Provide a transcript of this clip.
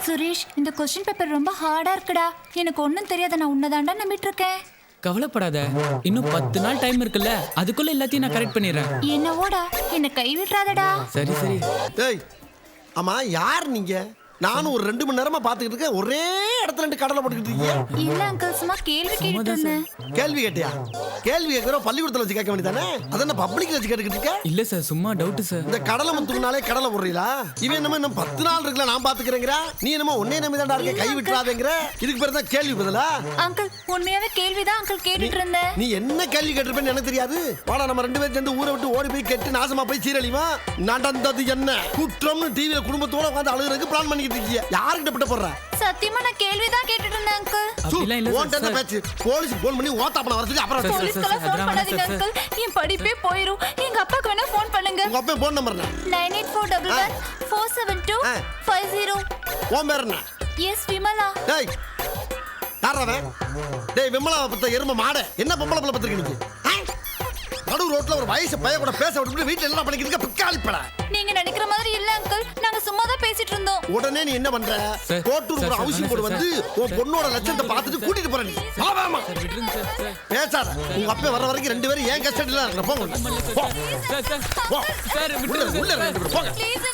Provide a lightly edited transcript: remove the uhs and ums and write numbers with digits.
சுரேஷ், இந்த question paper ரொம்ப ஹார்டா இருக்குடா. எனக்கு ஒன்றும் தெரியாத, நான் உன்னதாண்டா நம்பிட்டு இருக்கேன். கவலைப்படாத, இன்னும் 10 நாள் டைம் இருக்குல்ல, அதுக்குள்ள எல்லாத்தையும் நான் கரெக்ட் பண்ணிடுறேன். என்னவோடா, என்னை கை விட்டுறாதடா. சரி சரி. ஏய் ஆமா, யார் நீங்க? நானும் ஒரு 2 மணி நேரமா பாத்துக்கிட்டு இருக்கேன். ஒரே இடத்துல 2 கடலை போட்டுக்கிட்டு இருக்கீங்க. இல்ல அங்கிள், சும்மா கேள்வி கேட்டுட்டு இருந்தேன். கேள்வி கேட்டியா? கேள்வி கேட்கிற பள்ளிக்கூடத்துல வச்சு கேட்க வேண்டியதானே? அதென்ன பப்ளிக்ல வச்சு கேட்டுக்கிட்டு இருக்க? இல்ல சார், சும்மா டவுட் சார். இந்த கடலை முத்துக்குனாலே கடலை போடுறீங்களா? இவன் என்னமோ இன்னும் 10 நாள் இருக்குல்ல நான் பாத்துக்கிறேங்கிற, நீ என்னமோ ஒன்னே நம்பி தான்டா இருக்க, கை விட்டுறாதேங்கிற. இதுக்கு பேர் தான் கேள்வி பதிலா? அங்கிள், உண்மையாவே கேள்விதான் அங்கிள் கேட்டுட்டு இருந்தேன். நீ என்ன கேள்வி கேட்டிருப்பேன்னு எனக்கு தெரியாது. வாடா, நம்ம 2 பேரும் சேர்ந்து ஊரை விட்டு ஓடி போய் கெட்டு நாசமா போய் சீரழிவா. நடந்தது என்ன குற்றம்னு டிவியில குடும்பத்தோட உட்காந்து அழுகுறதுக்கு பிளான் பண்ணிக்கிட்டு இருக்கீங்க. யாருக்கிட்ட பிட்ட போடுற? சத்தியமா நான் கேள்விதான் கேட்டுட்டு இருந்தேன் அங்கிள். அப்படிலாம் இல்ல உன்கிட்ட என்ன சார். பேச்சு? போலீஸ் போன் பண்ணி ஓத்தாப்பன வரதுக்கு அப்புறம் சார், போலீஸ்க்கெல்லாம் ஃபோன் அதெல்லாம் பண்ணாதீங்க வேணாம் சார். அங்கிள். என் படிப்பே போயிரும். எங்க அப்பாக்கு வேணா ஃபோன் பண்ணுங்க. உங்க அப்பா போன் நம்பர் என்ன? 9841147250. உன் பேர் என்ன? எஸ் விமலா. டேய் யாரவன்? டேய் விமலா பத்த எரும மாட, என்ன பொம்பளை பிள்ளை பத்திருக்க நீங்க? நடு ரோட்ல ஒரு வயசு பையன் கூட பேச விட்டு வீட்டுல என்ன பண்ணிக்கிட்டு பிக்காளிப்பட. நீங்க நினைக்கிற மாதிரி இல்ல அங்கிள், நாங்க சும்மா தான் பேசிட்டு இருந்தோம். உடனே நீ என்ன பண்ற? Sir, Kottur sir, housing board வந்து உன் பொண்ணோட லட்சத்தை பார்த்துட்டு கூட்டிட்டு போற. நீ வாமா சார் விட்டுருங்க சார். சார் பேசாத. உங்க அப்பா வர வரைக்கும் 2 பேரும் ஏன் கஸ்டடியில இருக்கணும். போங்க சார் சார் போ. சார் போ. சார் உள்ள விட்டுருங்க உள்ள சார். போங்க. ப்ளீஸ்